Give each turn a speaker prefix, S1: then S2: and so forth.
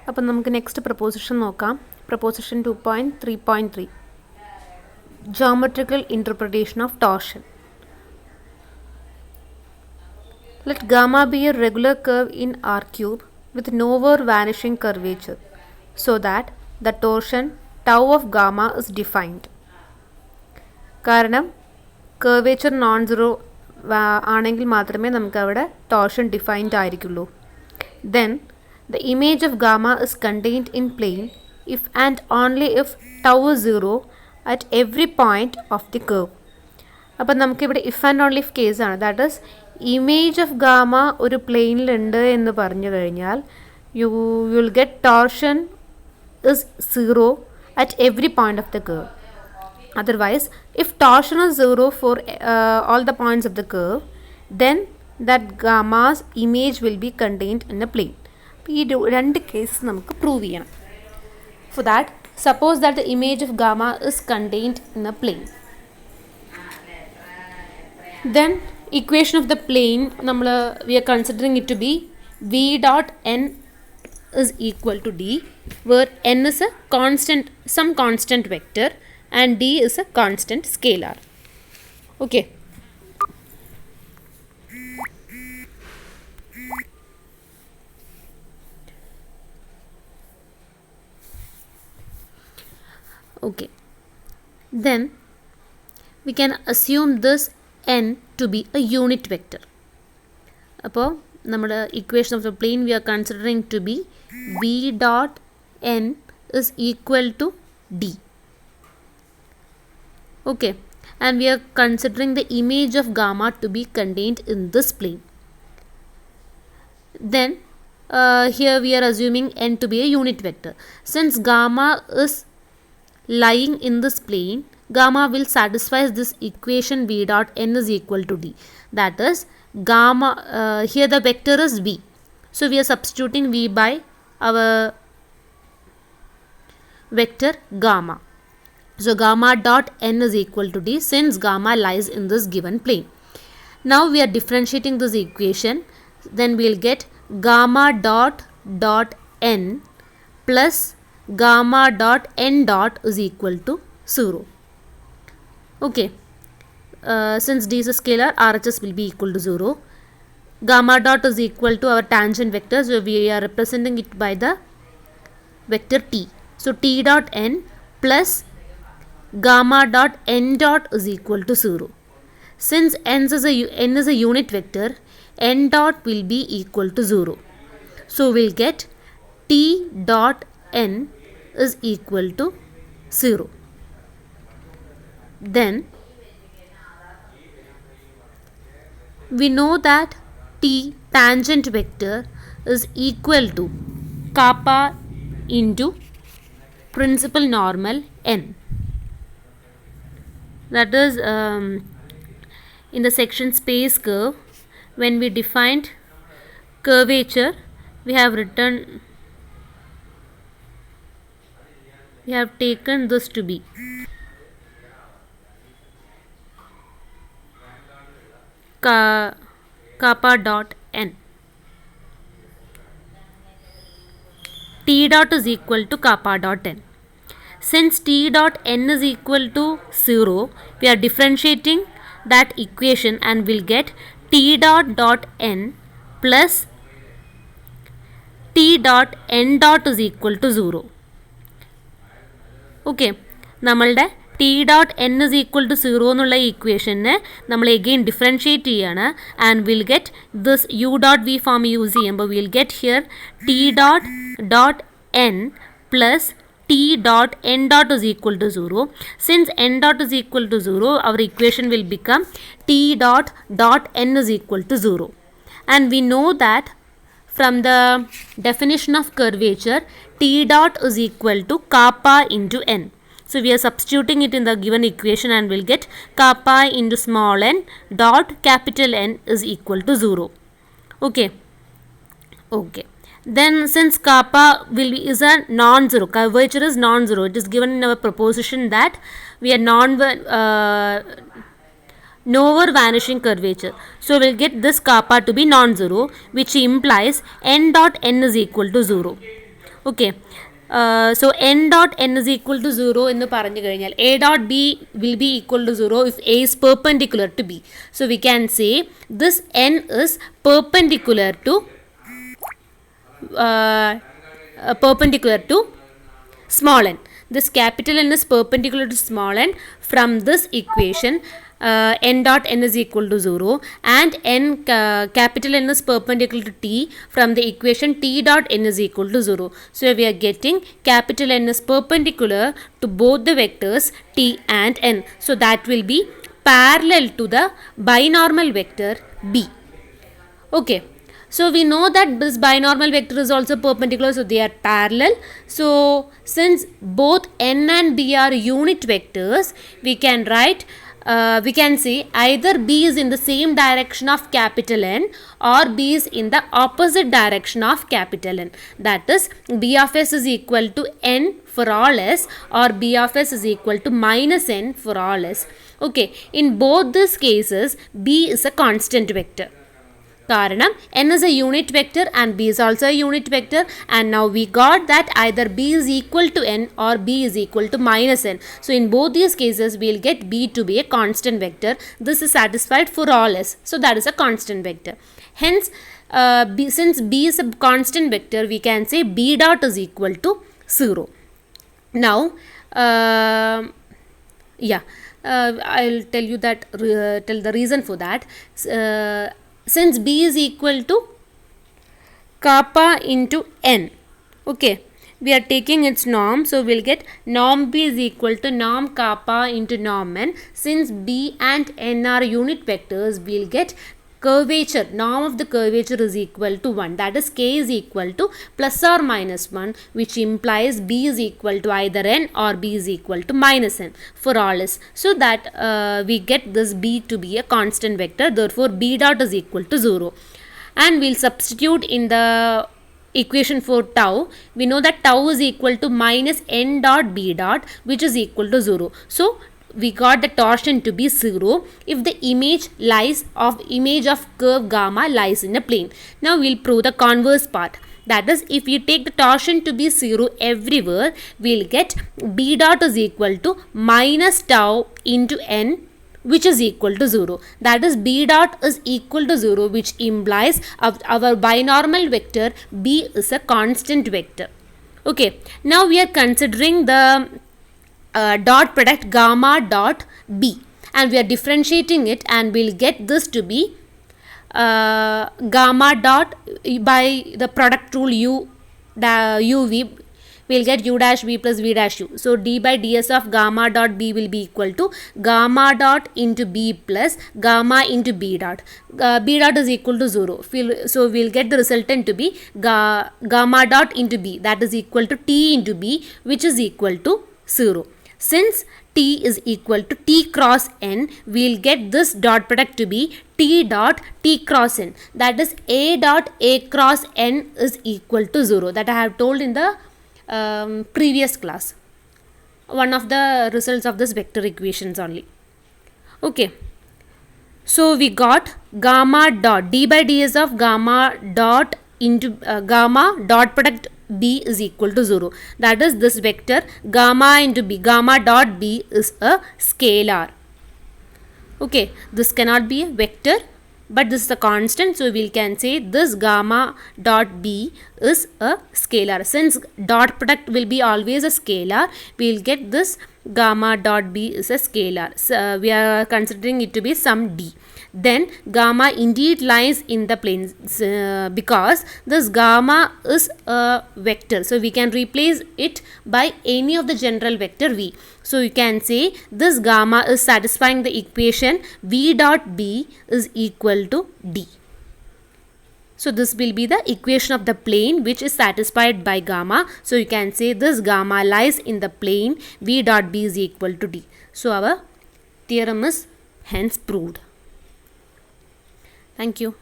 S1: അപ്പോൾ നമുക്ക് next proposition നോക്കാം. Proposition 2.3.3 Geometrical interpretation of torsion. Let gamma be a regular curve in R cube with nowhere vanishing curvature so that the torsion tau of gamma is defined. കാരണം curvature non-zero ആണെങ്കിൽ മാത്രമേ നമുക്ക് അവിടെ torsion defined ആയിരിക്കുള്ളൂ. Then the image of gamma is contained in plane if and only if tau is 0 at every point of the curve. അപ്പം നമുക്കിവിടെ if and only if കേസാണ്. That is image of gamma ഒരു പ്ലെയിനിലുണ്ട് എന്ന് പറഞ്ഞു കഴിഞ്ഞാൽ you will get torsion is 0 at every point of the curve. Otherwise, if torsion is 0 for all the points of the curve, then that gamma's image will be contained in a plane. ഈ രണ്ട് cases നമുക്ക് prove ചെയ്യണം. For that, suppose that the image of gamma is contained in a plane. Then equation of the plane we are considering it to be v dot n is equal to d, where n is a constant, some constant vector, and d is a constant scalar. Okay. Okay, then we can assume this n to be a unit vector. അപ്പോൾ നമ്മുടെ equation of the plane we are considering to be v dot n is equal to d. Okay, and we are considering the image of gamma to be contained in this plane. Then here we are assuming n to be a unit vector. Since gamma is lying in this plane, gamma will satisfy this equation v dot n is equal to d. That is gamma, here the vector is v. So we are substituting v by our vector gamma. So gamma dot n is equal to d since gamma lies in this given plane. Now we are differentiating this equation. Then we will get gamma dot n plus gamma dot n dot is equal to 0. Okay, since d is a scalar, RHS will be equal to 0. Gamma dot is equal to our tangent vector, so we are representing it by the vector t. So t dot n plus gamma dot n dot is equal to 0. Since n is a unit vector, n dot will be equal to 0. So we'll get t dot n is equal to 0. Then we know that t tangent vector is equal to kappa into principal normal n. That is in the section space curve, when we defined curvature, we have taken this to be kappa dot n. T dot is equal to kappa dot n. Since t dot n is equal to 0, we are differentiating that equation and we'll get t dot n plus t dot n dot is equal to 0. Okay, നമ്മളുടെ T dot N is equal to 0 എന്നുള്ള ഇക്വേഷനെ നമ്മൾ again differentiate ചെയ്യാണ്. And will get this U dot V form use ചെയ്യുമ്പോൾ will get here T dot N plus t dot n dot is equal to 0. Since n dot is equal to 0, our equation will become t dot n is equal to 0. And we know that from the definition of curvature, t dot is equal to kappa into n. So we are substituting it in the given equation and we'll get kappa into small n dot capital N is equal to 0. Okay. Then since kappa is a non-zero, curvature is non-zero, it is given in our proposition that we are nowhere vanishing curvature. So we'll get this kappa to be non-zero, which implies n dot n is equal to 0. Okay. So n dot n is equal to 0 എന്ന് പറഞ്ഞു കഴിഞ്ഞാൽ a dot b will be equal to 0 if a is perpendicular to b. So we can say this n is perpendicular to small n. This capital N is perpendicular to small n. From this equation, n dot n is equal to 0 and capital N is perpendicular to t. From the equation, t dot n is equal to 0. So we are getting capital N is perpendicular to both the vectors t and n. So that will be parallel to the binormal vector b. Okay. So we know that this binormal vector is also perpendicular, so they are parallel. So since both n and b are unit vectors, we can write, we can say either b is in the same direction of capital N or b is in the opposite direction of capital N. That is, b of s is equal to n for all s or b of s is equal to minus n for all s. Okay, in both these cases, b is a constant vector. Karanam, n is a unit vector and b is also a unit vector, and now we got that either b is equal to n or b is equal to minus n. So in both these cases, we will get b to be a constant vector. This is satisfied for all s. So that is a constant vector. Hence, since b is a constant vector, we can say b dot is equal to 0. Now, I'll tell you that, tell the reason for that. Since b is equal to kappa into n, okay, we are taking its norm, so we'll get norm b is equal to norm kappa into norm n. Since b and n are unit vectors, we'll get curvature, norm of the curvature is equal to 1, that is k is equal to plus or minus 1, which implies b is equal to either n or b is equal to minus n for all s. So that we get this b to be a constant vector, therefore b dot is equal to 0. And we'll substitute in the equation for tau. We know that tau is equal to minus n dot b dot, which is equal to 0. So we got the torsion to be 0 if the image of curve gamma lies in a plane. Now we'll prove the converse part. That is, if you take the torsion to be 0 everywhere, we'll get b dot is equal to minus tau into n, which is equal to 0. That is, b dot is equal to 0, which implies our binormal vector b is a constant vector. Okay, now we are considering the dot product gamma dot b, and we are differentiating it, and we'll get this to be gamma dot, by the product rule uv, we'll get u dash v plus v dash u. So d by ds of gamma dot b will be equal to gamma dot into b plus gamma into b dot. B dot is equal to 0. So we'll get the resultant to be gamma dot into b, that is equal to t into b, which is equal to 0. Since t is equal to t cross n, we'll get this dot product to be t dot t cross n. That is, a dot a cross n is equal to 0. That I have told in the previous class. One of the results of this vector equations only. Okay. So we got gamma dot d by ds of gamma dot into gamma dot product b is equal to 0. That is, this vector gamma into b, gamma dot b is a scalar. Okay, this cannot be a vector, but this is a constant, so we can say this gamma dot b is a scalar. Since dot product will be always a scalar, we will get this gamma dot b is a scalar. So we are considering it to be some d. Then gamma indeed lies in the plane, because this gamma is a vector, so we can replace it by any of the general vector v. So you can say this gamma is satisfying the equation v dot b is equal to d. So this will be the equation of the plane which is satisfied by gamma. So you can say this gamma lies in the plane v dot b is equal to d. So our theorem is hence proved. Thank you.